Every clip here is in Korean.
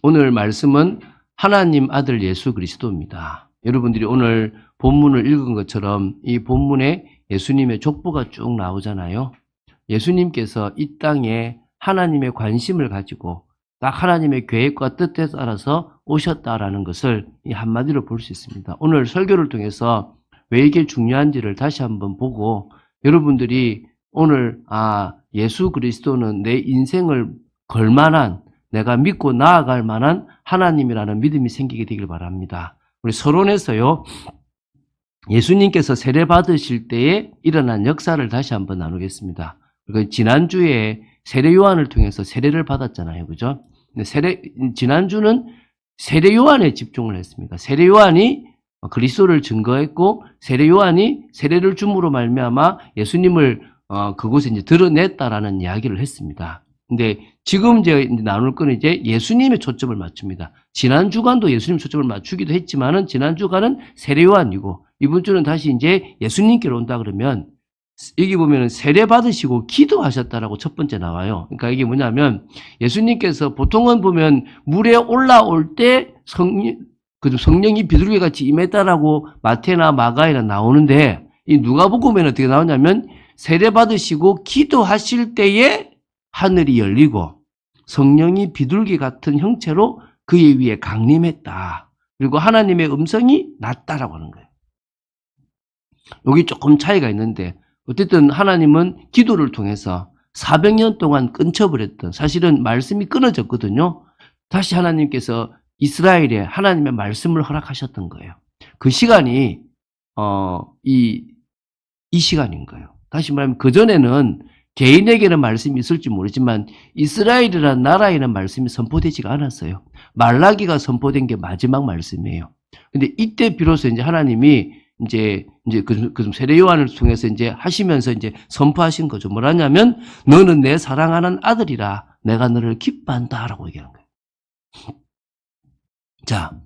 오늘 말씀은 하나님 아들 예수 그리스도입니다. 여러분들이 오늘 본문을 읽은 것처럼 이 본문에 예수님의 족보가 쭉 나오잖아요. 예수님께서 이 땅에 하나님의 관심을 가지고 딱 하나님의 계획과 뜻에 따라서 오셨다라는 것을 이 한마디로 볼 수 있습니다. 오늘 설교를 통해서 왜 이게 중요한지를 다시 한번 보고 여러분들이 오늘 예수 그리스도는 내 인생을 걸만한, 내가 믿고 나아갈 만한 하나님이라는 믿음이 생기게 되길 바랍니다. 우리 서론에서요, 예수님께서 세례 받으실 때에 일어난 역사를 다시 한번 나누겠습니다. 지난주에 세례 요한을 통해서 세례를 받았잖아요. 그죠? 지난주는 세례 요한에 집중을 했습니다. 세례 요한이 그리스도를 증거했고, 세례 요한이 세례를 줌으로 말미암아 예수님을 그곳에 이제 드러냈다라는 이야기를 했습니다. 근데 지금 이제 나눌 거는 이제 예수님의 초점을 맞춥니다. 지난 주간도 예수님 초점을 맞추기도 했지만은 지난 주간은 세례 요한이고 이번 주는 다시 이제 예수님께로 온다 그러면 여기 보면은 세례 받으시고 기도하셨다라고 첫 번째 나와요. 그러니까 이게 뭐냐면 예수님께서 보통은 보면 물에 올라올 때 성령이 비둘기 같이 임했다라고 마태나 마가에나 나오는데 이 누가복음에는 어떻게 나오냐면 세례 받으시고 기도하실 때에 하늘이 열리고 성령이 비둘기 같은 형체로 그의 위에 강림했다. 그리고 하나님의 음성이 났다라고 하는 거예요. 여기 조금 차이가 있는데 어쨌든 하나님은 기도를 통해서 400년 동안 끊쳐버렸던, 사실은 말씀이 끊어졌거든요. 다시 하나님께서 이스라엘에 하나님의 말씀을 허락하셨던 거예요. 그 시간이 이 시간인 거예요. 다시 말하면 그전에는 개인에게는 말씀이 있을지 모르지만 이스라엘이라는 나라에는 말씀이 선포되지가 않았어요. 말라기가 선포된 게 마지막 말씀이에요. 근데 이때 비로소 이제 하나님이 이제 그 세례 요한을 통해서 이제 하시면서 이제 선포하신 거죠. 뭐라냐면 너는 내 사랑하는 아들이라 내가 너를 기뻐한다라고 얘기하는 거예요. 자,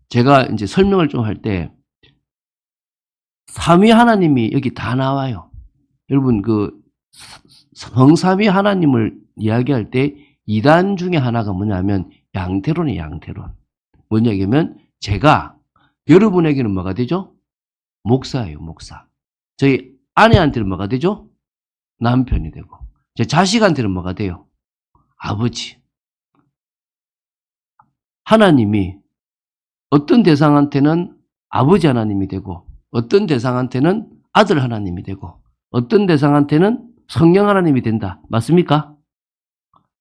제가 이제 설명을 좀 할 때 삼위 하나님이 여기 다 나와요. 여러분 성삼위 하나님을 이야기할 때 이단 중에 하나가 뭐냐면 양태론이에요. 양태론. 뭔 얘기냐면 제가 여러분에게는 뭐가 되죠? 목사예요. 목사. 저희 아내한테는 뭐가 되죠? 남편이 되고 제 자식한테는 뭐가 돼요? 아버지. 하나님이 어떤 대상한테는 아버지 하나님이 되고 어떤 대상한테는 아들 하나님이 되고 어떤 대상한테는 성령 하나님이 된다. 맞습니까?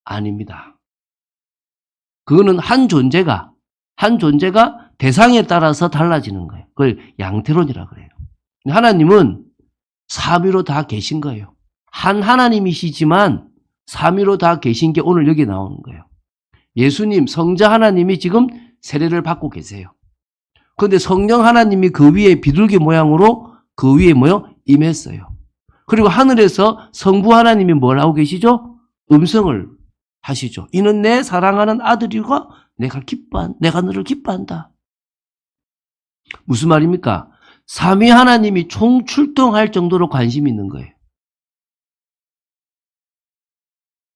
아닙니다. 그거는 한 존재가 대상에 따라서 달라지는 거예요. 그걸 양태론이라고 그래요. 하나님은 삼위로 다 계신 거예요. 한 하나님이시지만 삼위로 다 계신 게 오늘 여기 나오는 거예요. 예수님, 성자 하나님이 지금 세례를 받고 계세요. 그런데 성령 하나님이 그 위에 비둘기 모양으로 그 위에 임했어요. 그리고 하늘에서 성부 하나님이 뭘 하고 계시죠? 음성을 하시죠. 이는 내 사랑하는 아들이고 내가 너를 기뻐한다. 무슨 말입니까? 삼위 하나님이 총출동할 정도로 관심이 있는 거예요.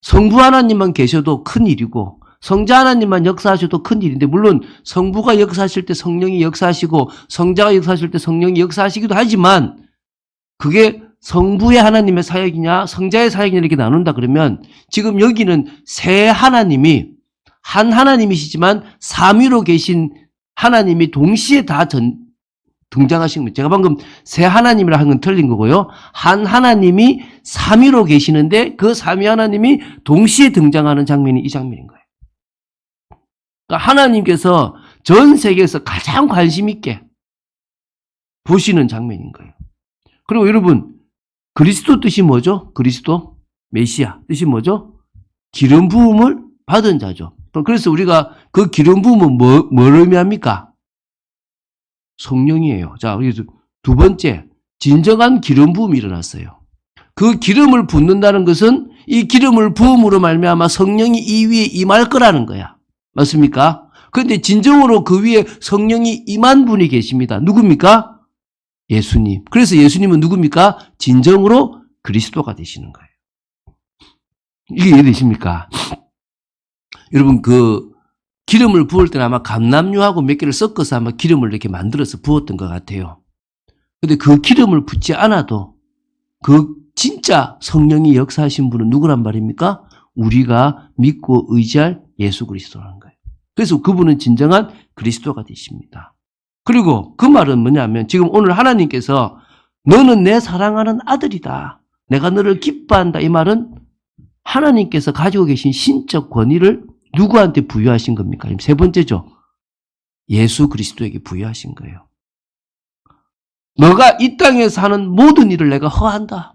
성부 하나님만 계셔도 큰 일이고 성자 하나님만 역사하셔도 큰 일인데 물론 성부가 역사하실 때 성령이 역사하시고 성자가 역사하실 때 성령이 역사하시기도 하지만 그게 성부의 하나님의 사역이냐 성자의 사역이냐 이렇게 나눈다 그러면 지금 여기는 세 하나님이 한 하나님이시지만 삼위로 계신 하나님이 동시에 다 등장하신 거예요. 제가 방금 세 하나님이라 한 건 틀린 거고요. 한 하나님이 삼위로 계시는데 그 삼위 하나님이 동시에 등장하는 장면이 이 장면인 거예요. 그러니까 하나님께서 전 세계에서 가장 관심 있게 보시는 장면인 거예요. 그리고 여러분 그리스도 뜻이 뭐죠? 그리스도 메시아 뜻이 뭐죠? 기름 부음을 받은 자죠. 그래서 우리가 그 기름 부음은 뭘 의미합니까? 성령이에요. 자, 그래서 두 번째 진정한 기름 부음이 일어났어요. 그 기름을 붓는다는 것은 이 기름을 부음으로 말미암아 성령이 이 위에 임할 거라는 거야. 맞습니까? 그런데 진정으로 그 위에 성령이 임한 분이 계십니다. 누굽니까? 예수님. 그래서 예수님은 누굽니까? 진정으로 그리스도가 되시는 거예요. 이게 이해되십니까? 여러분 기름을 부을 때는 아마 감람유하고 몇 개를 섞어서 아마 기름을 이렇게 만들어서 부었던 것 같아요. 근데 그 기름을 붓지 않아도 그 진짜 성령이 역사하신 분은 누구란 말입니까? 우리가 믿고 의지할 예수 그리스도라는 거예요. 그래서 그분은 진정한 그리스도가 되십니다. 그리고 그 말은 뭐냐면 지금 오늘 하나님께서 너는 내 사랑하는 아들이다. 내가 너를 기뻐한다. 이 말은 하나님께서 가지고 계신 신적 권위를 누구한테 부여하신 겁니까? 세 번째죠. 예수 그리스도에게 부여하신 거예요. 너가 이 땅에서 하는 모든 일을 내가 허한다.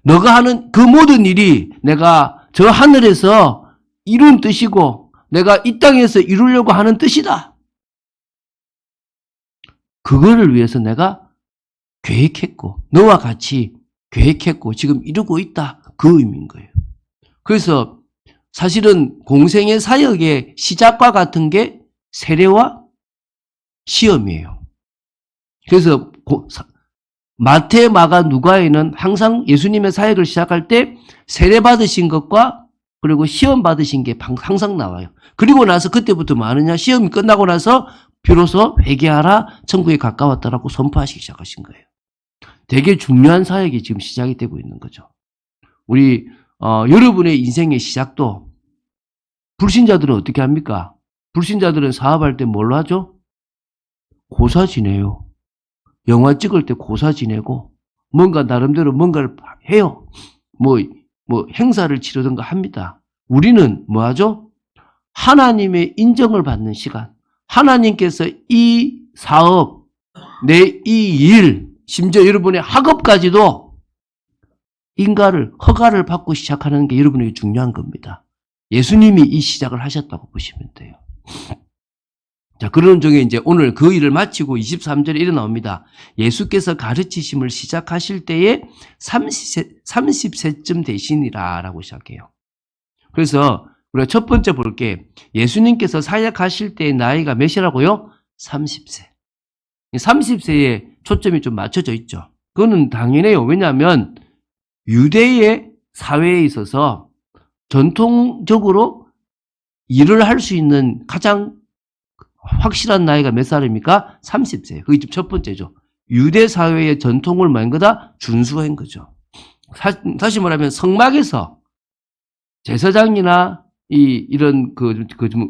너가 하는 그 모든 일이 내가 저 하늘에서 이룬 뜻이고 내가 이 땅에서 이루려고 하는 뜻이다. 그거를 위해서 내가 계획했고 너와 같이 계획했고 지금 이루고 있다. 그 의미인 거예요. 그래서 사실은 공생의 사역의 시작과 같은 게 세례와 시험이에요. 그래서 마태, 마가, 누가에는 항상 예수님의 사역을 시작할 때 세례 받으신 것과 그리고 시험 받으신 게 항상 나와요. 그리고 나서 그때부터 뭐 하느냐? 시험이 끝나고 나서 비로소 회개하라, 천국에 가까웠다라고 선포하시기 시작하신 거예요. 되게 중요한 사역이 지금 시작이 되고 있는 거죠. 우리 여러분의 인생의 시작도 불신자들은 어떻게 합니까? 불신자들은 사업할 때 뭘로 하죠? 고사 지내요. 영화 찍을 때 고사 지내고 뭔가 나름대로 뭔가를 해요. 뭐 행사를 치르든가 합니다. 우리는 뭐 하죠? 하나님의 인정을 받는 시간. 하나님께서 이 사업, 내 이 일, 심지어 여러분의 학업까지도 허가를 받고 시작하는 게 여러분에게 중요한 겁니다. 예수님이 이 시작을 하셨다고 보시면 돼요. 자, 그런 중에 이제 오늘 그 일을 마치고 23절에 이래 나옵니다. 예수께서 가르치심을 시작하실 때에 30세쯤 되시니라 라고 시작해요. 그래서 우리가 첫 번째 볼게 예수님께서 사역하실 때의 나이가 몇이라고요? 30세. 30세에 초점이 좀 맞춰져 있죠. 그거는 당연해요. 왜냐하면 유대의 사회에 있어서 전통적으로 일을 할 수 있는 가장 확실한 나이가 몇 살입니까? 30세. 그게 첫 번째죠. 유대 사회의 전통을 뭐한 거다? 준수한 거죠. 다시 말하면 성막에서 제사장이나 이런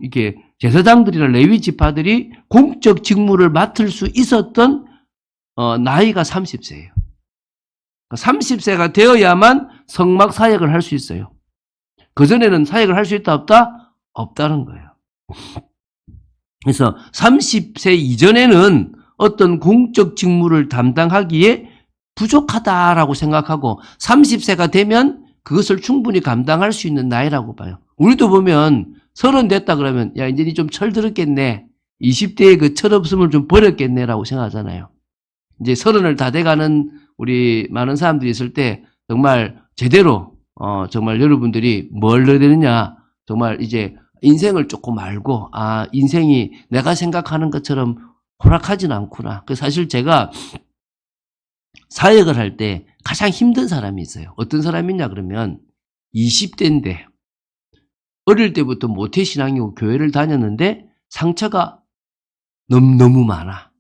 이게 제사장들이나 레위 지파들이 공적 직무를 맡을 수 있었던 나이가 30세예요. 30세가 되어야만 성막 사역을 할 수 있어요. 그전에는 사역을 할 수 있다 없다? 없다는 거예요. 그래서 30세 이전에는 어떤 공적 직무를 담당하기에 부족하다라고 생각하고 30세가 되면 그것을 충분히 감당할 수 있는 나이라고 봐요. 우리도 보면 30 됐다 그러면 야 이제 니 좀 철들었겠네. 20대의 그 철없음을 좀 버렸겠네라고 생각하잖아요. 이제 30을 다 돼가는 우리 많은 사람들이 있을 때 정말 제대로 정말 여러분들이 뭘 넣어야 되느냐 정말 이제 인생을 조금 알고 인생이 내가 생각하는 것처럼 호락하진 않구나. 사실 제가 사역을 할 때 가장 힘든 사람이 있어요. 어떤 사람이냐 그러면 20대인데 어릴 때부터 모태신앙이고 교회를 다녔는데 상처가 너무 많아.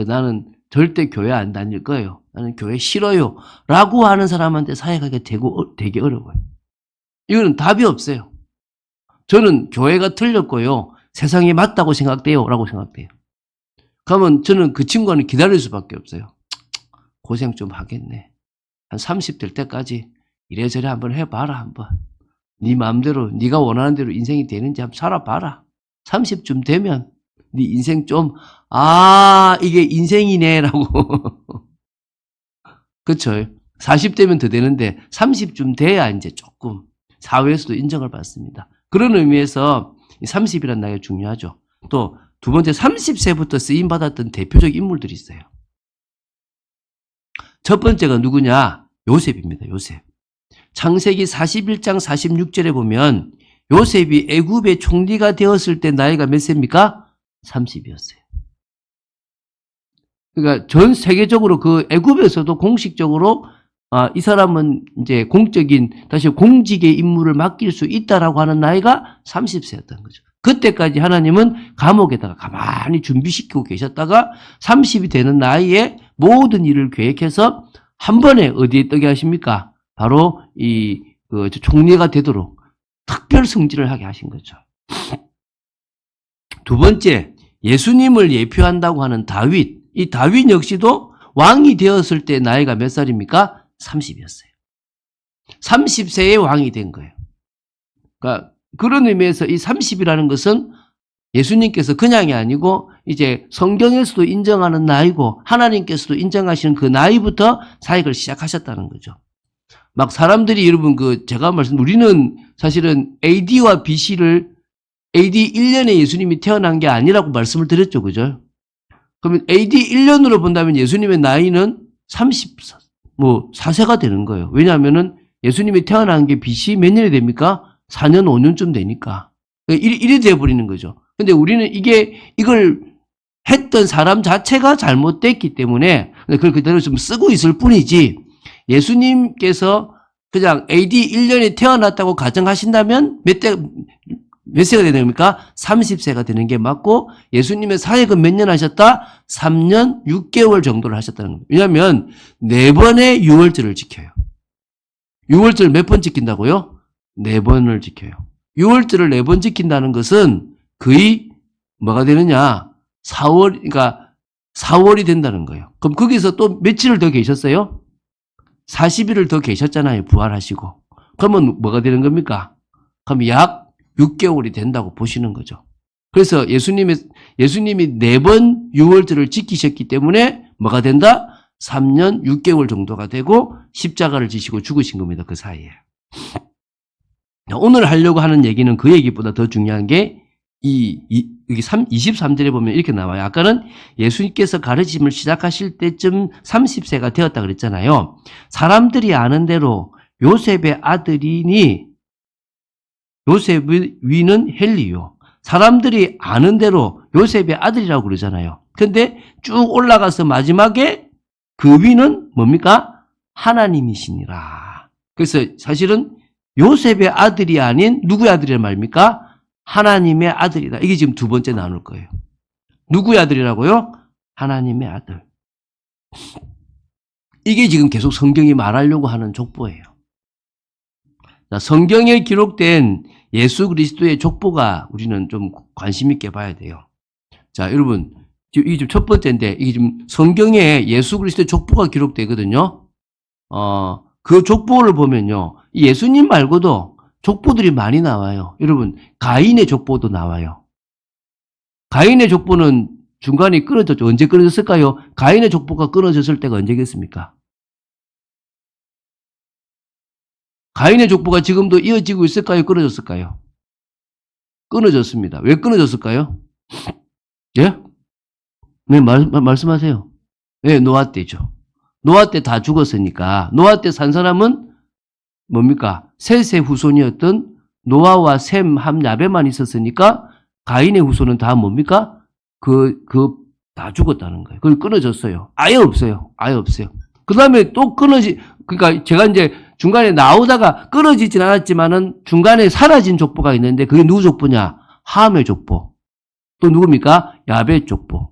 나는 절대 교회 안 다닐 거예요. 나는 교회 싫어요. 라고 하는 사람한테 사역하기 되게 어려워요. 이거는 답이 없어요. 저는 교회가 틀렸고요. 세상이 맞다고 생각돼요. 라고 생각돼요. 그러면 저는 그 친구는 기다릴 수밖에 없어요. 고생 좀 하겠네. 한 30 될 때까지 이래저래 한번 해봐라. 한번. 네 마음대로 네가 원하는 대로 인생이 되는지 한번 살아봐라. 30쯤 되면 네 인생 좀 이게 인생이네 라고. 그렇죠. 40대면 더 되는데 30쯤 돼야 이제 조금 사회에서도 인정을 받습니다. 그런 의미에서 30이라는 나이가 중요하죠. 또 두 번째 30세부터 쓰임받았던 대표적 인물들이 있어요. 첫 번째가 누구냐? 요셉입니다. 요셉. 창세기 41장 46절에 보면 요셉이 애굽의 총리가 되었을 때 나이가 몇 세입니까? 30이었어요. 그러니까 전 세계적으로 그 애굽에서도 공식적으로 이 사람은 이제 공직의 임무를 맡길 수 있다라고 하는 나이가 30세였던 거죠. 그때까지 하나님은 감옥에다가 가만히 준비시키고 계셨다가 30이 되는 나이에 모든 일을 계획해서 한 번에 어디에 뜨게 하십니까? 바로 총리가 되도록 특별 승진을 하게 하신 거죠. 두 번째, 예수님을 예표한다고 하는 다윗. 이 다윗 역시도 왕이 되었을 때 나이가 몇 살입니까? 30이었어요. 30세에 왕이 된 거예요. 그러니까 그런 의미에서 이 30이라는 것은 예수님께서 그냥이 아니고 이제 성경에서도 인정하는 나이고 하나님께서도 인정하시는 그 나이부터 사역을 시작하셨다는 거죠. 막 사람들이 여러분 제가 우리는 사실은 AD와 BC를 AD 1년에 예수님이 태어난 게 아니라고 말씀을 드렸죠. 그죠? 그러면 AD 1년으로 본다면 예수님의 나이는 4세가 되는 거예요. 왜냐하면은 예수님이 태어난 게 BC 몇 년이 됩니까? 4년, 5년쯤 되니까. 이리 돼버리는 거죠. 근데 우리는 이걸 했던 사람 자체가 잘못됐기 때문에 그걸 그대로 좀 쓰고 있을 뿐이지 예수님께서 그냥 AD 1년에 태어났다고 가정하신다면 몇 세가 되는 겁니까? 30세가 되는 게 맞고 예수님의 사역은 몇 년 하셨다? 3년 6개월 정도를 하셨다는 겁니다. 왜냐하면 4번의 유월절을 지켜요. 유월절 몇 번 지킨다고요? 4번을 지켜요. 유월절을 4번 지킨다는 것은 거의 뭐가 되느냐? 4월이 된다는 거예요. 그럼 거기서 또 며칠을 더 계셨어요? 40일을 더 계셨잖아요. 부활하시고. 그러면 뭐가 되는 겁니까? 그럼 약 6개월이 된다고 보시는 거죠. 그래서 예수님이 4번 유월절을 지키셨기 때문에 뭐가 된다? 3년 6개월 정도가 되고 십자가를 지시고 죽으신 겁니다. 그 사이에. 오늘 하려고 하는 얘기는 그 얘기보다 더 중요한 게 여기 23절에 보면 이렇게 나와요. 아까는 예수님께서 가르침을 시작하실 때쯤 30세가 되었다 그랬잖아요. 사람들이 아는 대로 요셉의 아들이니 요셉의 위는 헬리요. 사람들이 아는 대로 요셉의 아들이라고 그러잖아요. 근데 쭉 올라가서 마지막에 그 위는 뭡니까? 하나님이시니라. 그래서 사실은 요셉의 아들이 아닌 누구의 아들이란 말입니까? 하나님의 아들이다. 이게 지금 두 번째 나눌 거예요. 누구의 아들이라고요? 하나님의 아들. 이게 지금 계속 성경이 말하려고 하는 족보예요. 자, 성경에 기록된 예수 그리스도의 족보가 우리는 좀 관심 있게 봐야 돼요. 자, 여러분, 이게 지금 첫 번째인데, 이게 지금 성경에 예수 그리스도의 족보가 기록되거든요. 그 족보를 보면요. 예수님 말고도 족보들이 많이 나와요. 여러분, 가인의 족보도 나와요. 가인의 족보는 중간에 끊어졌죠. 언제 끊어졌을까요? 가인의 족보가 끊어졌을 때가 언제겠습니까? 가인의 족보가 지금도 이어지고 있을까요? 끊어졌을까요? 끊어졌습니다. 왜 끊어졌을까요? 예? 네, 말씀하세요. 네, 노아 때죠. 노아 때 다 죽었으니까. 노아 때 산 사람은 뭡니까? 셋의 후손이었던 노아와 셈, 함, 야벳만 있었으니까 가인의 후손은 다 뭡니까? 다 죽었다는 거예요. 그걸 끊어졌어요. 아예 없어요. 아예 없어요. 그 다음에 또 그러니까 제가 이제 중간에 나오다가 끊어지진 않았지만은 중간에 사라진 족보가 있는데 그게 누구 족보냐? 함의 족보. 또 누굽니까? 야벳 족보.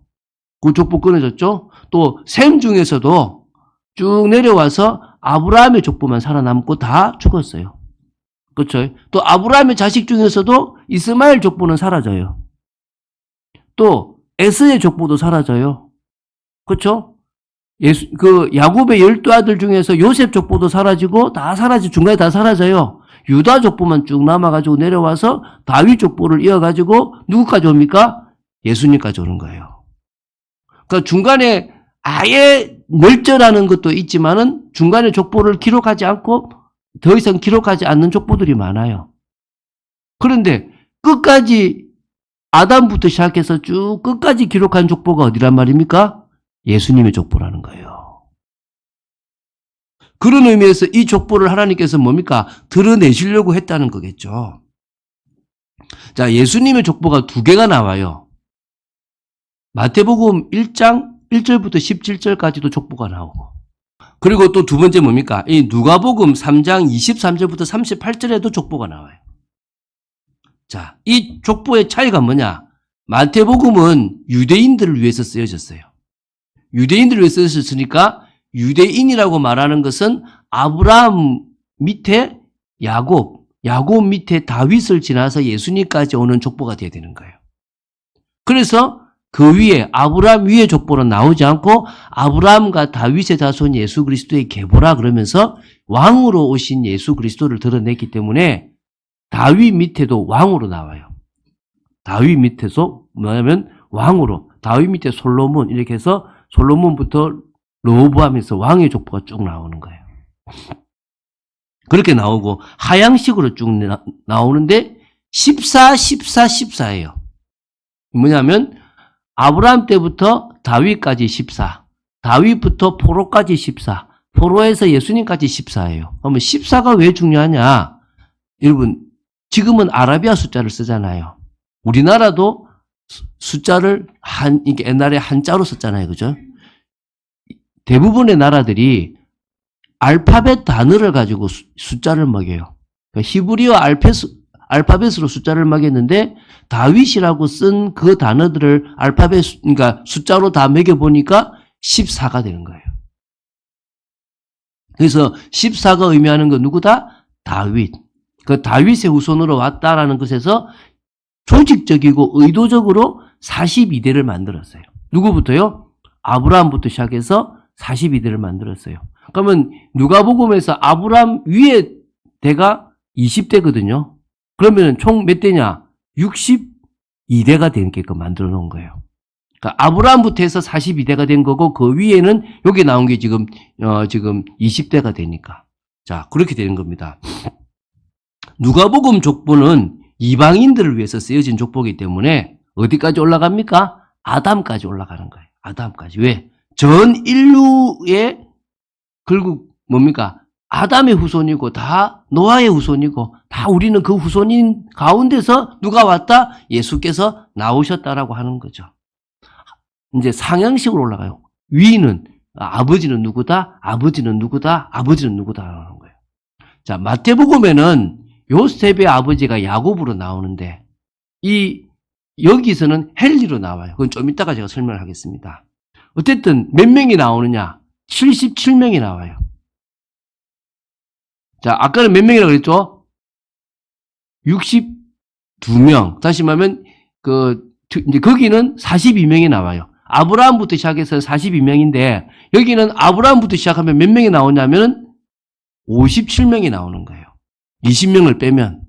그 족보 끊어졌죠? 또 셈 중에서도 쭉 내려와서 아브라함의 족보만 살아남고 다 죽었어요. 그렇죠? 또 아브라함의 자식 중에서도 이스마엘 족보는 사라져요. 또 에스의 족보도 사라져요. 그렇죠? 야곱의 12아들 중에서 요셉 족보도 사라지고 중간에 다 사라져요. 유다 족보만 쭉 남아가지고 내려와서 다윗 족보를 이어가지고 누구까지 옵니까? 예수님까지 오는 거예요. 그러니까 중간에 아예 멸절하는 것도 있지만은 중간에 족보를 기록하지 않고 더 이상 기록하지 않는 족보들이 많아요. 그런데 끝까지 아담부터 시작해서 쭉 끝까지 기록한 족보가 어디란 말입니까? 예수님의 족보라는 거예요. 그런 의미에서 이 족보를 하나님께서 뭡니까? 드러내시려고 했다는 거겠죠. 자, 예수님의 족보가 2개가 나와요. 마태복음 1장 1절부터 17절까지도 족보가 나오고, 그리고 또 두 번째 뭡니까? 이 누가복음 3장 23절부터 38절에도 족보가 나와요. 자, 이 족보의 차이가 뭐냐? 마태복음은 유대인들을 위해서 쓰여졌어요. 유대인들을 위해서 쓰여졌으니까 유대인이라고 말하는 것은 아브라함 밑에 야곱 밑에 다윗을 지나서 예수님까지 오는 족보가 돼야 되는 거예요. 그래서 그 위에 아브라함 위에 족보는 나오지 않고 아브라함과 다윗의 자손 예수 그리스도의 계보라 그러면서 왕으로 오신 예수 그리스도를 드러냈기 때문에 다윗 밑에도 왕으로 나와요. 다윗 밑에서 뭐냐면 왕으로, 다윗 밑에 솔로몬 이렇게 해서 솔로몬부터 르호보암에서 왕의 족보가 쭉 나오는 거예요. 그렇게 나오고 하향식으로 쭉 나오는데 14예요. 뭐냐면 아브라함 때부터 다윗까지 14, 다윗부터 포로까지 14, 포로에서 예수님까지 14예요. 그러면 14가 왜 중요하냐? 여러분, 지금은 아라비아 숫자를 쓰잖아요. 우리나라도 숫자를 이게 옛날에 한자로 썼잖아요. 그죠? 대부분의 나라들이 알파벳 단어를 가지고 숫자를 먹여요. 그러니까 히브리어 알파벳으로 숫자를 먹였는데 다윗이라고 쓴 그 단어들을 그러니까 숫자로 다 먹여보니까 14가 되는 거예요. 그래서 14가 의미하는 건 누구다? 다윗. 그 다윗의 후손으로 왔다라는 것에서 조직적이고 의도적으로 42대를 만들었어요. 누구부터요? 아브라함부터 시작해서 42대를 만들었어요. 그러면 누가복음에서 아브라함 위에 대가 20대거든요. 그러면 총 몇 대냐? 62대가 되게끔 만들어 놓은 거예요. 그러니까 아브라함부터 해서 42대가 된 거고 그 위에는 여기 나온 게 지금 20대가 되니까. 자, 그렇게 되는 겁니다. 누가복음 족보는 이방인들을 위해서 쓰여진 족보이기 때문에 어디까지 올라갑니까? 아담까지 올라가는 거예요. 아담까지. 왜? 전 인류의 결국 뭡니까? 아담의 후손이고 다 노아의 후손이고 다 우리는 그 후손인 가운데서 누가 왔다? 예수께서 나오셨다라고 하는 거죠. 이제 상향식으로 올라가요. 위는 아버지는 누구다? 아버지는 누구다? 아버지는 누구다? 하는 거예요. 자, 마태복음에는 요셉의 아버지가 야곱으로 나오는데 여기서는 헬리로 나와요. 그건 좀 이따가 제가 설명을 하겠습니다. 어쨌든 몇 명이 나오느냐? 77명이 나와요. 자, 아까는 몇 명이라고 그랬죠? 62명. 다시 말하면 이제 거기는 42명이 나와요. 아브라함부터 시작해서 42명인데 여기는 아브라함부터 시작하면 몇 명이 나오냐면 57명이 나오는 거예요. 20명을 빼면.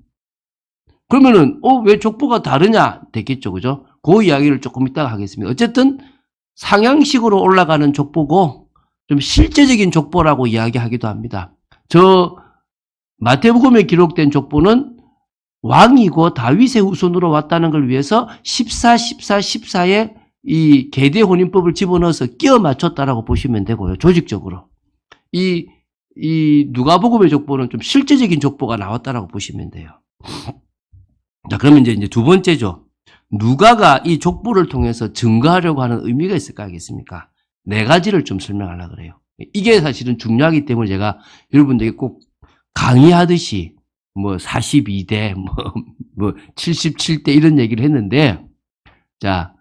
그러면은 왜 족보가 다르냐? 됐겠죠. 그죠? 그 이야기를 조금 이따가 하겠습니다. 어쨌든 상향식으로 올라가는 족보고 좀 실제적인 족보라고 이야기하기도 합니다. 마태복음에 기록된 족보는 왕이고 다윗의 후손으로 왔다는 걸 위해서 14에 이 계대 혼인법을 집어넣어서 끼워 맞췄다라고 보시면 되고요. 조직적으로. 이 누가복음의 족보는 좀 실제적인 족보가 나왔다라고 보시면 돼요. 자, 그러면 이제 두 번째죠. 누가가 이 족보를 통해서 증거하려고 하는 의미가 있을까 하겠습니까? 네 가지를 좀 설명하려고 그래요. 이게 사실은 중요하기 때문에 제가 여러분들에게 꼭 강의하듯이 42대, 77대 이런 얘기를 했는데, 자,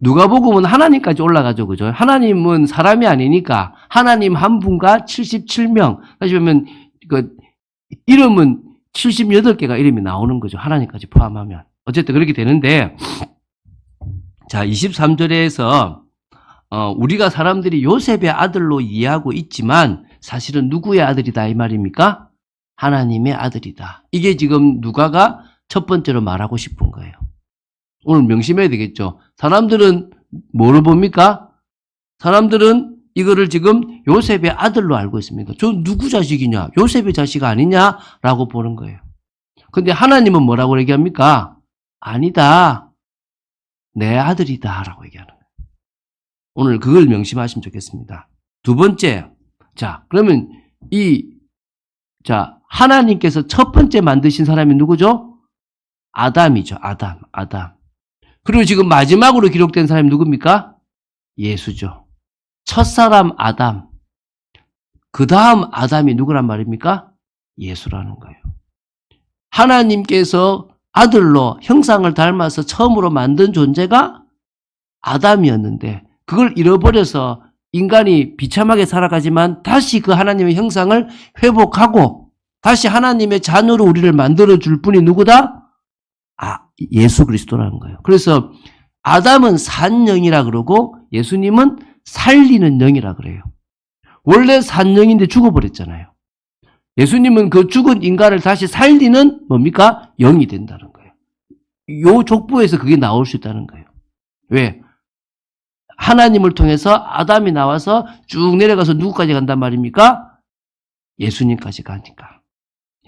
누가복음은 하나님까지 올라가죠. 그죠? 하나님은 사람이 아니니까 하나님 한 분과 77명. 다시 보면 이름은 78개가 이름이 나오는 거죠. 하나님까지 포함하면. 어쨌든 그렇게 되는데, 자, 23절에서 우리가 사람들이 요셉의 아들로 이해하고 있지만 사실은 누구의 아들이다 이 말입니까? 하나님의 아들이다. 이게 지금 누가가 첫 번째로 말하고 싶은 거예요. 오늘 명심해야 되겠죠. 사람들은 뭐를 봅니까? 사람들은 이거를 지금 요셉의 아들로 알고 있습니다. 저 누구 자식이냐? 요셉의 자식 아니냐라고 보는 거예요. 근데 하나님은 뭐라고 얘기합니까? 아니다. 내 아들이다 라고 얘기하는 거예요. 오늘 그걸 명심하시면 좋겠습니다. 두 번째, 자, 그러면 하나님께서 첫 번째 만드신 사람이 누구죠? 아담이죠. 아담. 그리고 지금 마지막으로 기록된 사람이 누굽니까? 예수죠. 첫사람 아담. 그 다음 아담이 누구란 말입니까? 예수라는 거예요. 하나님께서 아들로 형상을 닮아서 처음으로 만든 존재가 아담이었는데 그걸 잃어버려서 인간이 비참하게 살아가지만 다시 그 하나님의 형상을 회복하고 다시 하나님의 자녀로 우리를 만들어줄 분이 누구다? 예수 그리스도라는 거예요. 그래서 아담은 산 영이라 그러고 예수님은 살리는 영이라 그래요. 원래 산 영인데 죽어버렸잖아요. 예수님은 그 죽은 인간을 다시 살리는 뭡니까? 영이 된다는 거예요. 요 족보에서 그게 나올 수 있다는 거예요. 왜? 하나님을 통해서 아담이 나와서 쭉 내려가서 누구까지 간단 말입니까? 예수님까지 가니까.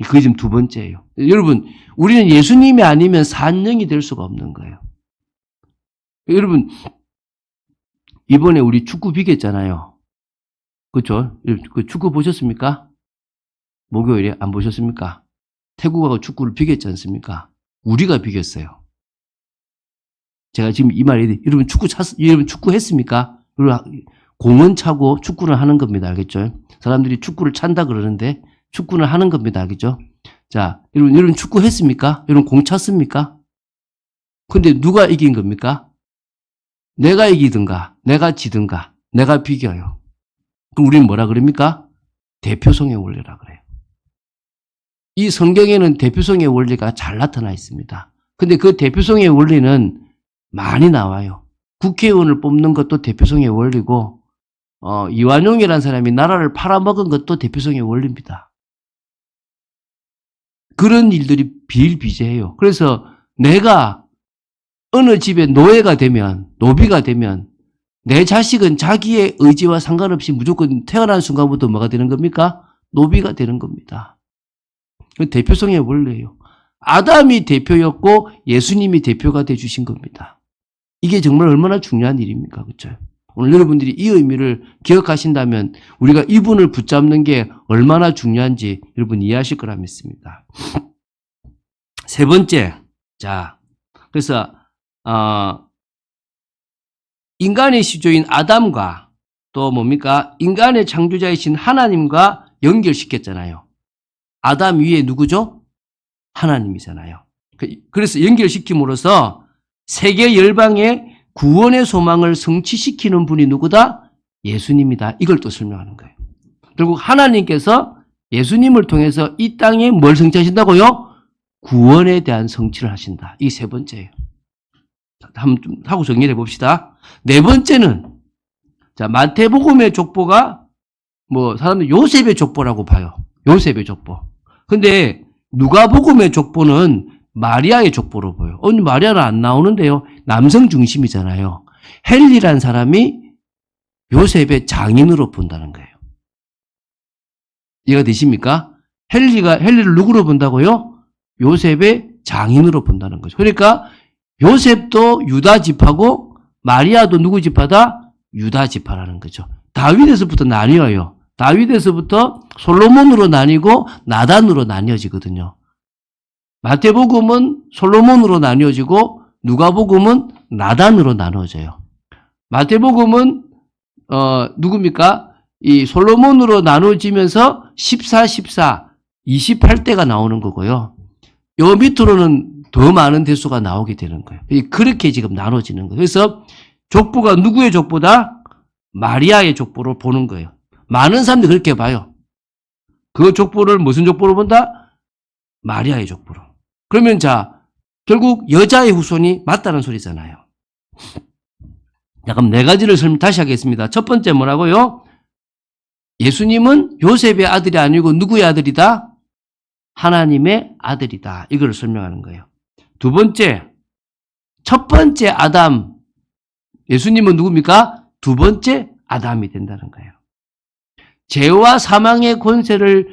그게 지금 두 번째예요. 여러분, 우리는 예수님이 아니면 산영이 될 수가 없는 거예요. 여러분, 이번에 우리 축구 비겼잖아요. 그렇죠? 그 축구 보셨습니까? 목요일에 안 보셨습니까? 태국하고 축구를 비겼지 않습니까? 우리가 비겼어요. 제가 지금 이 말이, 여러분 여러분 축구 했습니까? 공은 차고 축구를 하는 겁니다. 알겠죠? 사람들이 축구를 찬다 그러는데 축구는 하는 겁니다. 알겠죠? 자, 여러분 축구 했습니까? 여러분 공 찼습니까? 근데 누가 이긴 겁니까? 내가 이기든가, 내가 지든가, 내가 비겨요. 그럼 우리는 뭐라 그럽니까? 대표성의 원리라 그래요. 이 성경에는 대표성의 원리가 잘 나타나 있습니다. 근데 그 대표성의 원리는 많이 나와요. 국회의원을 뽑는 것도 대표성의 원리고, 이완용이라는 사람이 나라를 팔아먹은 것도 대표성의 원리입니다. 그런 일들이 비일비재해요. 그래서 내가 어느 집에 노예가 되면, 노비가 되면 내 자식은 자기의 의지와 상관없이 무조건 태어난 순간부터 뭐가 되는 겁니까? 노비가 되는 겁니다. 그 대표성의 원리예요. 아담이 대표였고 예수님이 대표가 되주신 겁니다. 이게 정말 얼마나 중요한 일입니까? 그렇죠? 오늘 여러분들이 이 의미를 기억하신다면 우리가 이분을 붙잡는 게 얼마나 중요한지 여러분 이해하실 거라 믿습니다. 세 번째, 자, 그래서 인간의 시조인 아담과 또 뭡니까? 인간의 창조자이신 하나님과 연결시켰잖아요. 아담 위에 누구죠? 하나님이잖아요. 그래서 연결시킴으로써 세계 열방의 구원의 소망을 성취시키는 분이 누구다? 예수님이다. 이걸 또 설명하는 거예요. 결국 하나님께서 예수님을 통해서 이 땅에 뭘 성취하신다고요? 구원에 대한 성취를 하신다. 이게 세 번째예요. 한번 좀 하고 정리해 봅시다. 네 번째는, 자, 마태복음의 족보가 사람들 요셉의 족보라고 봐요. 요셉의 족보. 근데 누가복음의 족보는 마리아의 족보로 보여요. 마리아는 안 나오는데요. 남성 중심이잖아요. 헨리란 사람이 요셉의 장인으로 본다는 거예요. 이해가 되십니까? 헨리를 누구로 본다고요? 요셉의 장인으로 본다는 거죠. 그러니까 요셉도 유다 지파고 마리아도 누구 지파다? 유다 지파라는 거죠. 다윗에서부터 나뉘어요. 다윗에서부터 솔로몬으로 나뉘고 나단으로 나뉘어지거든요. 마태복음은 솔로몬으로 나뉘어지고 누가복음은 나단으로 나누어져요. 마태복음은 누굽니까? 이 솔로몬으로 나누어지면서 14, 28대가 나오는 거고요. 요 밑으로는 더 많은 대수가 나오게 되는 거예요. 그렇게 지금 나눠지는 거예요. 그래서 족보가 누구의 족보다? 마리아의 족보로 보는 거예요. 많은 사람들이 그렇게 봐요. 그 족보를 무슨 족보로 본다? 마리아의 족보로. 그러면 자, 결국 여자의 후손이 맞다는 소리잖아요. 자, 그럼 네 가지를 다시 하겠습니다. 첫 번째 뭐라고요? 예수님은 요셉의 아들이 아니고 누구의 아들이다? 하나님의 아들이다. 이걸 설명하는 거예요. 두 번째, 첫 번째 아담. 예수님은 누굽니까? 두 번째 아담이 된다는 거예요. 죄와 사망의 권세를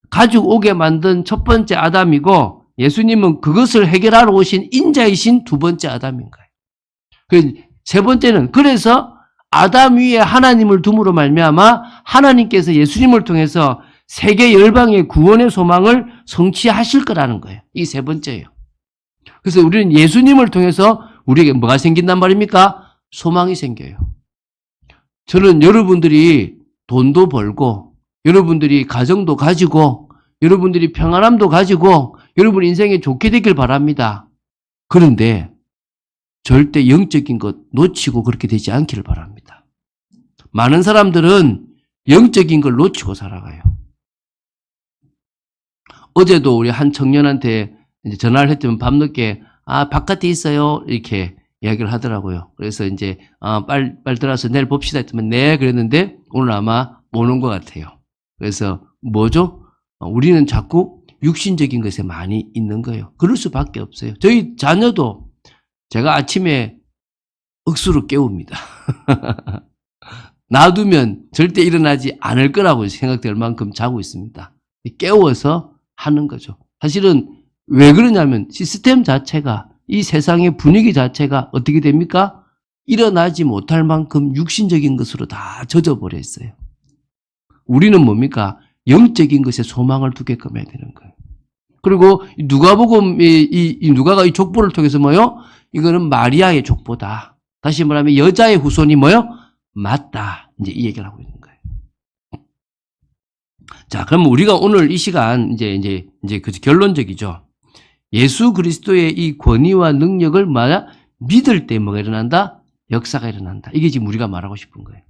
가지고 오게 만든 첫 번째 아담이고 예수님은 그것을 해결하러 오신 인자이신 두 번째 아담인 거예요. 세 번째는 그래서 아담 위에 하나님을 둠으로 말미암아 하나님께서 예수님을 통해서 세계 열방의 구원의 소망을 성취하실 거라는 거예요. 이 세 번째예요. 그래서 우리는 예수님을 통해서 우리에게 뭐가 생긴단 말입니까? 소망이 생겨요. 저는 여러분들이 돈도 벌고 여러분들이 가정도 가지고 여러분들이 평안함도 가지고 여러분 인생에 좋게 되길 바랍니다. 그런데 절대 영적인 것 놓치고 그렇게 되지 않기를 바랍니다. 많은 사람들은 영적인 걸 놓치고 살아가요. 어제도 우리 한 청년한테 이제 전화를 했더니 밤늦게 바깥에 있어요 이렇게 이야기를 하더라고요. 그래서 이제 빨리 들어와서 내일 봅시다 했더니 네 그랬는데 오늘 아마 못 온 것 같아요. 그래서 뭐죠? 우리는 자꾸 육신적인 것에 많이 있는 거예요. 그럴 수밖에 없어요. 저희 자녀도 제가 아침에 억수로 깨웁니다. 놔두면 절대 일어나지 않을 거라고 생각될 만큼 자고 있습니다. 깨워서 하는 거죠. 사실은 왜 그러냐면 시스템 자체가 이 세상의 분위기 자체가 어떻게 됩니까? 일어나지 못할 만큼 육신적인 것으로 다 젖어버려 있어요. 우리는 뭡니까? 영적인 것에 소망을 두게끔 해야 되는 거예요. 그리고 누가복음 누가가 이 족보를 통해서 뭐요? 이거는 마리아의 족보다. 다시 말하면 여자의 후손이 뭐요? 맞다. 이제 이 얘기를 하고 있는 거예요. 자, 그럼 우리가 오늘 이 시간 이제 그 결론적이죠. 예수 그리스도의 이 권위와 능력을 믿을 때 뭐가 일어난다? 역사가 일어난다. 이게 지금 우리가 말하고 싶은 거예요.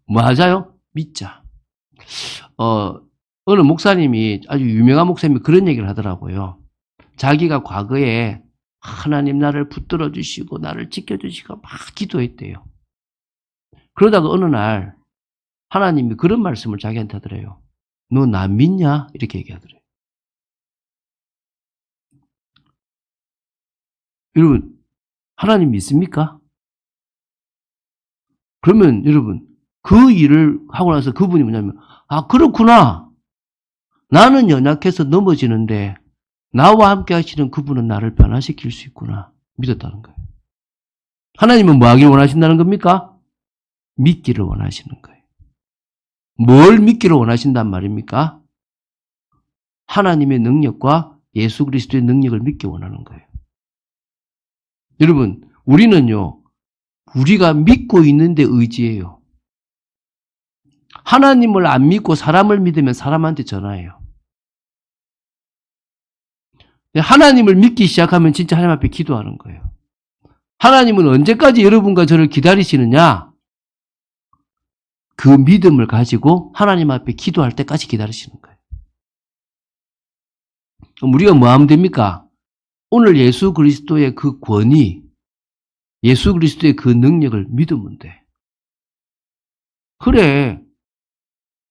맞아요? 믿자. 어느 목사님이 아주 유명한 목사님이 그런 얘기를 하더라고요. 자기가 과거에 하나님 나를 붙들어 주시고 나를 지켜주시고 막 기도했대요. 그러다가 어느 날 하나님이 그런 말씀을 자기한테 하더래요. 너 나 믿냐? 이렇게 얘기하더래요. 여러분, 하나님 믿습니까? 그러면 여러분, 그 일을 하고 나서 그분이 뭐냐면, 그렇구나. 나는 연약해서 넘어지는데 나와 함께 하시는 그분은 나를 변화시킬 수 있구나. 믿었다는 거예요. 하나님은 뭐 하기를 원하신다는 겁니까? 믿기를 원하시는 거예요. 뭘 믿기를 원하신단 말입니까? 하나님의 능력과 예수 그리스도의 능력을 믿기 원하는 거예요. 여러분, 우리는요, 우리가 믿고 있는데 의지해요. 하나님을 안 믿고 사람을 믿으면 사람한테 전화해요. 하나님을 믿기 시작하면 진짜 하나님 앞에 기도하는 거예요. 하나님은 언제까지 여러분과 저를 기다리시느냐? 그 믿음을 가지고 하나님 앞에 기도할 때까지 기다리시는 거예요. 그럼 우리가 뭐 하면 됩니까? 오늘 예수 그리스도의 그 권위, 예수 그리스도의 그 능력을 믿으면 돼. 그래.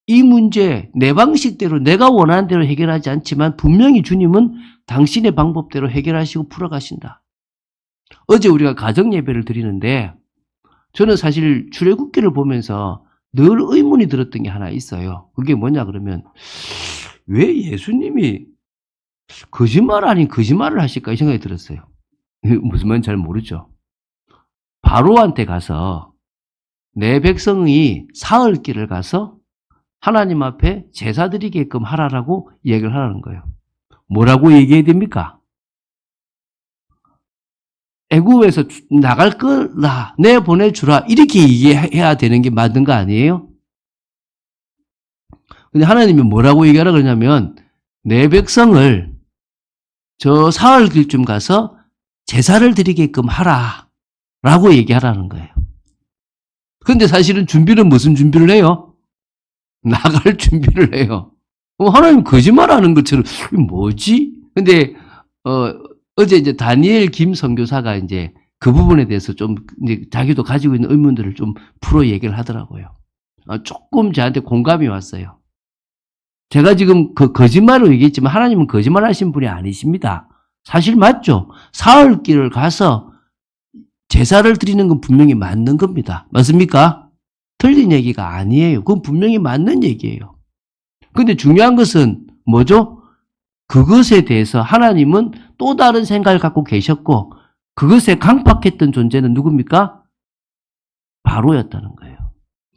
이 문제 내 방식대로 내가 원하는 대로 해결하지 않지만 분명히 주님은 당신의 방법대로 해결하시고 풀어가신다. 어제 우리가 가정 예배를 드리는데 저는 사실 출애굽기를 보면서 늘 의문이 들었던 게 하나 있어요. 그게 뭐냐 그러면 왜 예수님이 거짓말 아닌 거짓말을 하실까 이 생각이 들었어요. 무슨 말인지 잘 모르죠. 바로한테 가서 내 백성이 사흘 길을 가서 하나님 앞에 제사 드리게끔 하라라고 얘기를 하라는 거예요. 뭐라고 얘기해야 됩니까? 애굽에서 나갈 거라 내보내주라 이렇게 얘기해야 되는 게 맞는 거 아니에요? 근데 하나님이 뭐라고 얘기하라 그러냐면 내 백성을 저 사흘 길쯤 가서 제사를 드리게끔 하라 라고 얘기하라는 거예요. 근데 사실은 준비는 무슨 준비를 해요? 나갈 준비를 해요. 하나님 거짓말하는 것처럼 뭐지? 근데 어제 이제 다니엘 김 선교사가 이제 그 부분에 대해서 좀 이제 자기도 가지고 있는 의문들을 좀 풀어 얘기를 하더라고요. 조금 저한테 공감이 왔어요. 제가 지금 그 거짓말을 얘기했지만 하나님은 거짓말하신 분이 아니십니다. 사실 맞죠? 사흘 길을 가서 제사를 드리는 건 분명히 맞는 겁니다. 맞습니까? 틀린 얘기가 아니에요. 그건 분명히 맞는 얘기예요. 근데 중요한 것은 뭐죠? 그것에 대해서 하나님은 또 다른 생각을 갖고 계셨고 그것에 강팍했던 존재는 누굽니까? 바로였다는 거예요.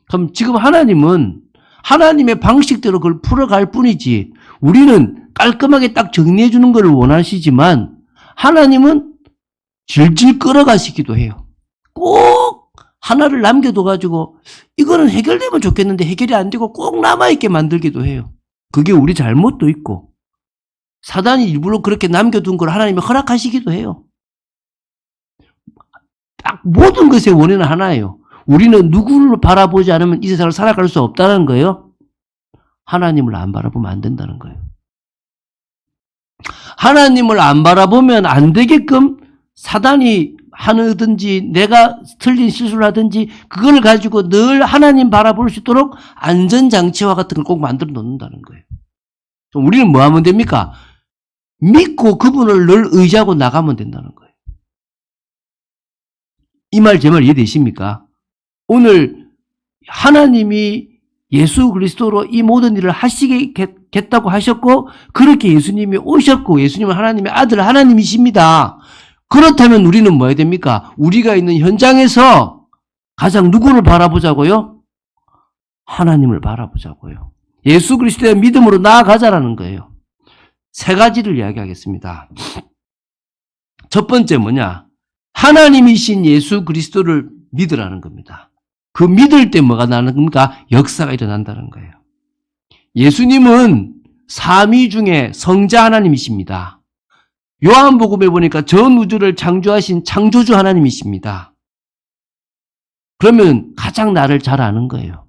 그럼 지금 하나님은 하나님의 방식대로 그걸 풀어갈 뿐이지 우리는 깔끔하게 딱 정리해 주는 걸 원하시지만 하나님은 질질 끌어가시기도 해요. 꼭 하나를 남겨둬가지고 이거는 해결되면 좋겠는데 해결이 안 되고 꼭 남아있게 만들기도 해요. 그게 우리 잘못도 있고 사단이 일부러 그렇게 남겨둔 걸 하나님이 허락하시기도 해요. 딱 모든 것의 원인은 하나예요. 우리는 누구를 바라보지 않으면 이 세상을 살아갈 수 없다는 거예요. 하나님을 안 바라보면 안 된다는 거예요. 하나님을 안 바라보면 안 되게끔 사단이 하든지 내가 틀린 실수를 하든지 그걸 가지고 늘 하나님 바라볼 수 있도록 안전장치와 같은 걸 꼭 만들어 놓는다는 거예요. 우리는 뭐 하면 됩니까? 믿고 그분을 늘 의지하고 나가면 된다는 거예요. 이 말 제 말 이해되십니까? 오늘 하나님이 예수 그리스도로 이 모든 일을 하시겠다고 하셨고 그렇게 예수님이 오셨고 예수님은 하나님의 아들 하나님이십니다. 그렇다면 우리는 뭐 해야 됩니까? 우리가 있는 현장에서 가장 누구를 바라보자고요? 하나님을 바라보자고요. 예수 그리스도의 믿음으로 나아가자라는 거예요. 세 가지를 이야기하겠습니다. 첫 번째 뭐냐? 하나님이신 예수 그리스도를 믿으라는 겁니다. 그 믿을 때 뭐가 나는 겁니까? 역사가 일어난다는 거예요. 예수님은 삼위 중에 성자 하나님이십니다. 요한복음에 보니까 전 우주를 창조하신 창조주 하나님이십니다. 그러면 가장 나를 잘 아는 거예요.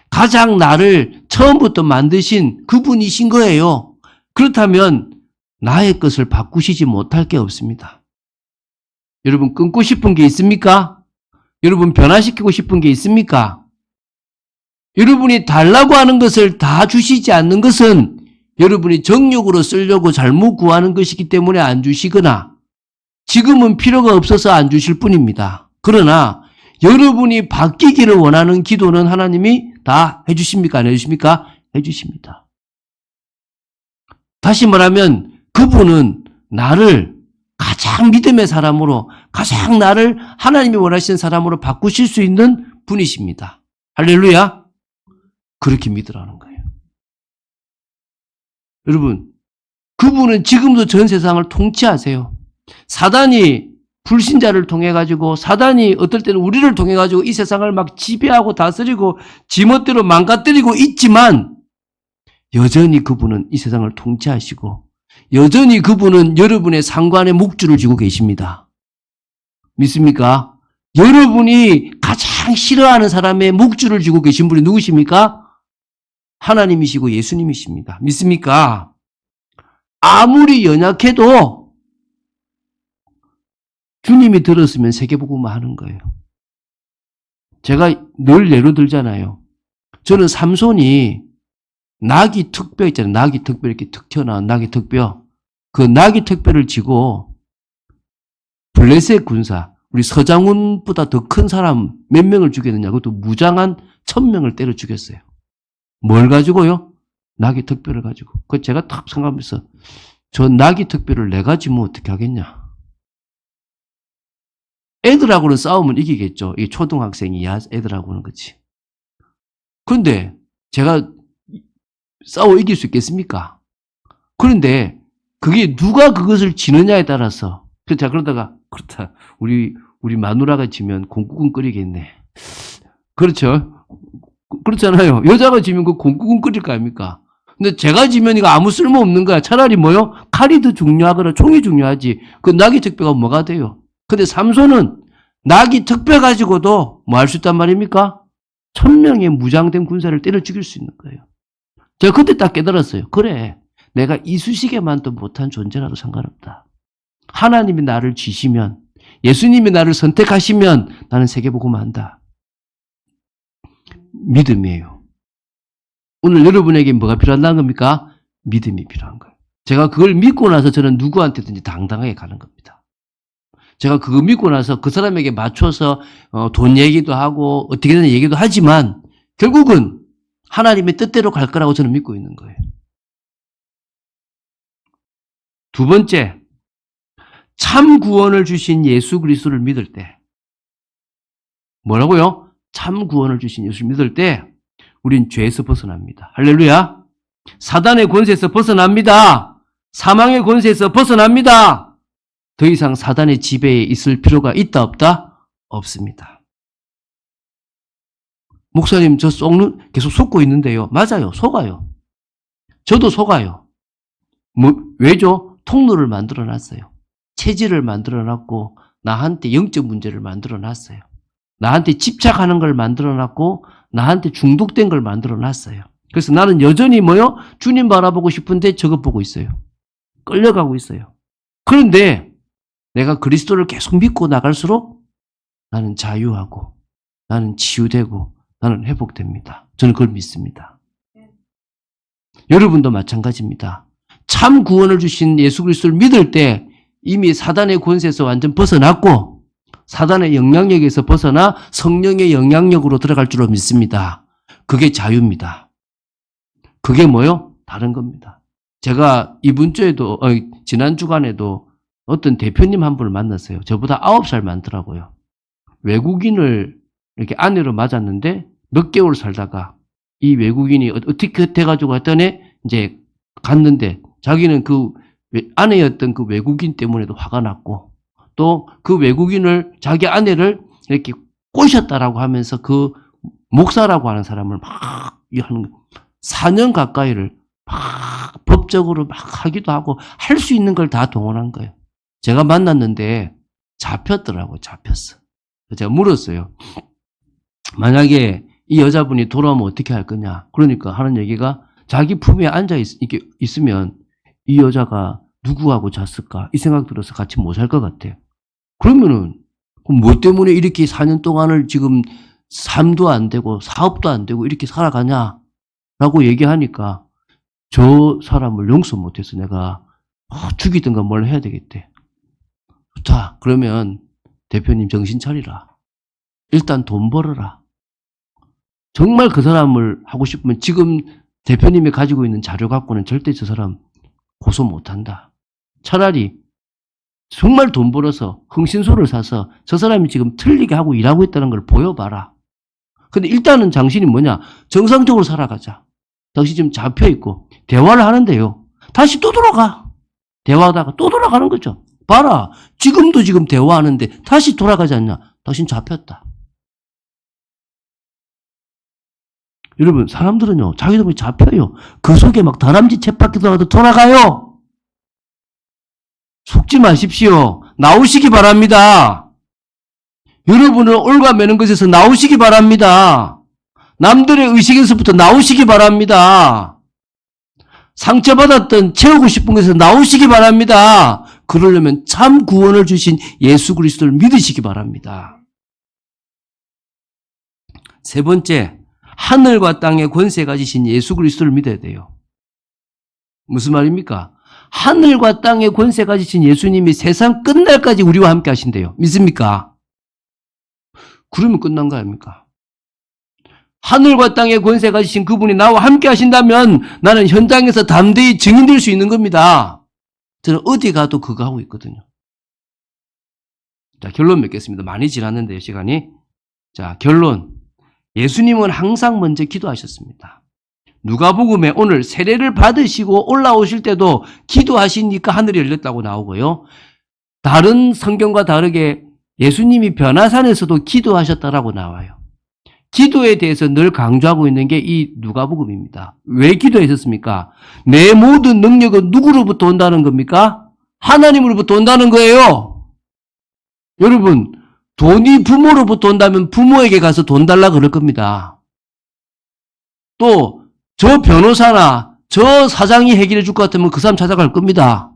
가장 나를 처음부터 만드신 그분이신 거예요. 그렇다면 나의 것을 바꾸시지 못할 게 없습니다. 여러분 끊고 싶은 게 있습니까? 여러분 변화시키고 싶은 게 있습니까? 여러분이 달라고 하는 것을 다 주시지 않는 것은 여러분이 정욕으로 쓰려고 잘못 구하는 것이기 때문에 안 주시거나 지금은 필요가 없어서 안 주실 뿐입니다. 그러나 여러분이 바뀌기를 원하는 기도는 하나님이 다 해주십니까? 안 해주십니까? 해주십니다. 다시 말하면 그분은 나를 가장 믿음의 사람으로 가장 나를 하나님이 원하시는 사람으로 바꾸실 수 있는 분이십니다. 할렐루야. 그렇게 믿으라는 거예요. 여러분 그분은 지금도 전 세상을 통치하세요. 사단이 불신자를 통해 가지고 사단이 어떨 때는 우리를 통해 가지고 이 세상을 막 지배하고 다스리고 지멋대로 망가뜨리고 있지만 여전히 그분은 이 세상을 통치하시고 여전히 그분은 여러분의 상관에 목줄을 쥐고 계십니다. 믿습니까? 여러분이 가장 싫어하는 사람의 목줄을 쥐고 계신 분이 누구십니까? 하나님이시고 예수님이십니다. 믿습니까? 아무리 연약해도 주님이 들었으면 세계복음만 하는 거예요. 제가 늘 예로 들잖아요. 저는 삼손이 나귀 턱뼈 있잖아요. 나귀 턱뼈 이렇게 툭 튀어나온 나귀 턱뼈. 그 나귀 턱뼈를 쥐고 블레셋 군사, 우리 서장훈보다 더 큰 사람 몇 명을 죽였느냐. 그것도 무장한 1000명을 때려 죽였어요. 뭘 가지고요? 나귀 턱뼈를 가지고. 그 제가 탁 생각하면서 저 나귀 턱뼈를 내가 쥐면 어떻게 하겠냐. 애들하고는 싸우면 이기겠죠. 이 초등학생이 애들하고는 그렇지. 그런데 제가 싸워 이길 수 있겠습니까? 그런데 그게 누가 그것을 지느냐에 따라서 제가 그러다가 그렇다. 우리 마누라가 지면 공국은 끓이겠네. 그렇죠. 그렇잖아요. 여자가 지면 그 공국은 끓일 거 아닙니까? 근데 제가 지면 이거 아무 쓸모 없는 거야. 차라리 뭐요? 칼이 더 중요하거나 총이 중요하지. 그 나귀 턱뼈가 뭐가 돼요? 근데 삼손은 나귀 턱뼈 가지고도 뭐 할 수 있단 말입니까? 1000명의 무장된 군사를 때려 죽일 수 있는 거예요. 제가 그때 딱 깨달았어요. 그래. 내가 이쑤시개만도 못한 존재라도 상관없다. 하나님이 나를 쥐시면, 예수님이 나를 선택하시면 나는 세계복음 한다. 믿음이에요. 오늘 여러분에게 뭐가 필요하다는 겁니까? 믿음이 필요한 거예요. 제가 그걸 믿고 나서 저는 누구한테든지 당당하게 가는 겁니다. 제가 그거 믿고 나서 그 사람에게 맞춰서 돈 얘기도 하고 어떻게든 얘기도 하지만 결국은 하나님의 뜻대로 갈 거라고 저는 믿고 있는 거예요. 두 번째, 참 구원을 주신 예수 그리스도를 믿을 때 뭐라고요? 참 구원을 주신 예수를 믿을 때 우린 죄에서 벗어납니다. 할렐루야. 사단의 권세에서 벗어납니다. 사망의 권세에서 벗어납니다. 더 이상 사단의 지배에 있을 필요가 있다 없다? 없습니다. 목사님 저 계속 속고 있는데요. 맞아요. 속아요. 저도 속아요. 왜죠? 통로를 만들어 놨어요. 체질을 만들어 놨고 나한테 영적 문제를 만들어 놨어요. 나한테 집착하는 걸 만들어 놨고 나한테 중독된 걸 만들어 놨어요. 그래서 나는 여전히 뭐요? 주님 바라보고 싶은데 저것 보고 있어요. 끌려가고 있어요. 그런데 내가 그리스도를 계속 믿고 나갈수록 나는 자유하고 나는 치유되고 나는 회복됩니다. 저는 그걸 믿습니다. 여러분도 마찬가지입니다. 참 구원을 주신 예수 그리스도를 믿을 때 이미 사단의 권세에서 완전 벗어났고 사단의 영향력에서 벗어나 성령의 영향력으로 들어갈 줄로 믿습니다. 그게 자유입니다. 그게 뭐요? 다른 겁니다. 제가 이번 주에도 지난 주간에도 어떤 대표님 한 분을 만났어요. 저보다 9살 많더라고요. 외국인을 이렇게 아내로 맞았는데 몇 개월 살다가 이 외국인이 어떻게 해가지고 했더니 이제 갔는데 자기는 그 아내였던 그 외국인 때문에도 화가 났고 또 그 외국인을 자기 아내를 이렇게 꼬셨다라고 하면서 그 목사라고 하는 사람을 막 하는 4년 가까이를 막 법적으로 막 하기도 하고 할 수 있는 걸 다 동원한 거예요. 제가 만났는데 잡혔더라고요. 잡혔어. 제가 물었어요. 만약에 이 여자분이 돌아오면 어떻게 할 거냐. 그러니까 하는 얘기가 자기 품에 앉아 있으면 이 여자가 누구하고 잤을까? 이 생각 들어서 같이 못 살 것 같아. 그러면은 뭐 때문에 이렇게 4년 동안을 지금 삶도 안 되고 사업도 안 되고 이렇게 살아가냐? 라고 얘기하니까 저 사람을 용서 못해서 내가 죽이든가 뭘 해야 되겠대. 자, 그러면 대표님 정신 차리라. 일단 돈 벌어라. 정말 그 사람을 하고 싶으면 지금 대표님이 가지고 있는 자료 갖고는 절대 저 사람 고소 못한다. 차라리 정말 돈 벌어서 흥신소를 사서 저 사람이 지금 틀리게 하고 일하고 있다는 걸 보여봐라. 근데 일단은 당신이 뭐냐? 정상적으로 살아가자. 당신 지금 잡혀있고 대화를 하는데요. 다시 또 돌아가. 대화하다가 또 돌아가는 거죠. 봐라. 지금도 지금 대화하는데 다시 돌아가지 않냐? 당신 잡혔다. 여러분, 사람들은요, 자기도 잡혀요. 그 속에 막 다람쥐 쳇바퀴 돌아도 돌아가요. 속지 마십시오. 나오시기 바랍니다. 여러분을 올가매는 것에서 나오시기 바랍니다. 남들의 의식에서부터 나오시기 바랍니다. 상처받았던 채우고 싶은 것에서 나오시기 바랍니다. 그러려면 참 구원을 주신 예수 그리스도를 믿으시기 바랍니다. 세 번째, 하늘과 땅의 권세 가지신 예수 그리스도를 믿어야 돼요. 무슨 말입니까? 하늘과 땅의 권세 가지신 예수님이 세상 끝날까지 우리와 함께 하신대요. 믿습니까? 그러면 끝난 거 아닙니까? 하늘과 땅의 권세 가지신 그분이 나와 함께 하신다면 나는 현장에서 담대히 증인될 수 있는 겁니다. 저는 어디 가도 그거 하고 있거든요. 자, 결론 맺겠습니다. 많이 지났는데요, 시간이. 자, 결론. 예수님은 항상 먼저 기도하셨습니다. 누가복음에 오늘 세례를 받으시고 올라오실 때도 기도하시니까 하늘이 열렸다고 나오고요. 다른 성경과 다르게 예수님이 변화산에서도 기도하셨다라고 나와요. 기도에 대해서 늘 강조하고 있는 게 이 누가복음입니다. 왜 기도했었습니까? 내 모든 능력은 누구로부터 온다는 겁니까? 하나님으로부터 온다는 거예요. 여러분, 돈이 부모로부터 온다면 부모에게 가서 돈 달라 그럴 겁니다. 또 저 변호사나 저 사장이 해결해 줄 것 같으면 그 사람 찾아갈 겁니다.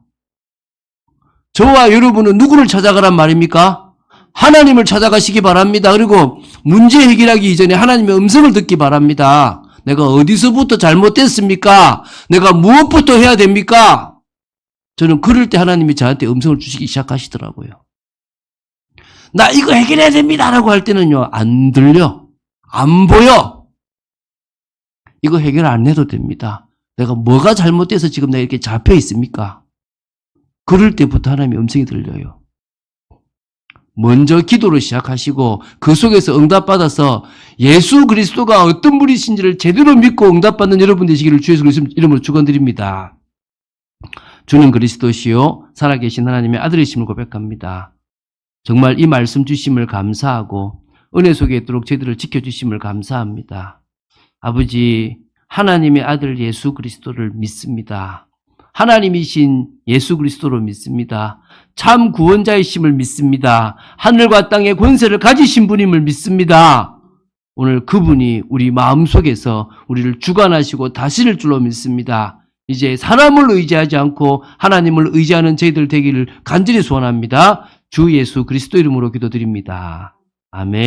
저와 여러분은 누구를 찾아가란 말입니까? 하나님을 찾아가시기 바랍니다. 그리고 문제 해결하기 이전에 하나님의 음성을 듣기 바랍니다. 내가 어디서부터 잘못됐습니까? 내가 무엇부터 해야 됩니까? 저는 그럴 때 하나님이 저한테 음성을 주시기 시작하시더라고요. 나 이거 해결해야 됩니다 라고 할 때는요, 안 들려. 안 보여. 이거 해결 안 해도 됩니다. 내가 뭐가 잘못돼서 지금 내가 이렇게 잡혀 있습니까? 그럴 때부터 하나님의 음성이 들려요. 먼저 기도를 시작하시고 그 속에서 응답받아서 예수 그리스도가 어떤 분이신지를 제대로 믿고 응답받는 여러분 되시기를 주 예수 그리스도 이름으로 축원드립니다. 주는 그리스도시요 살아계신 하나님의 아들이심을 고백합니다. 정말 이 말씀 주심을 감사하고 은혜 속에 있도록 저희들을 지켜주심을 감사합니다. 아버지, 하나님의 아들 예수 그리스도를 믿습니다. 하나님이신 예수 그리스도로 믿습니다. 참 구원자이심을 믿습니다. 하늘과 땅의 권세를 가지신 분임을 믿습니다. 오늘 그분이 우리 마음속에서 우리를 주관하시고 다스릴 줄로 믿습니다. 이제 사람을 의지하지 않고 하나님을 의지하는 저희들 되기를 간절히 소원합니다. 주 예수 그리스도 이름으로 기도드립니다. 아멘.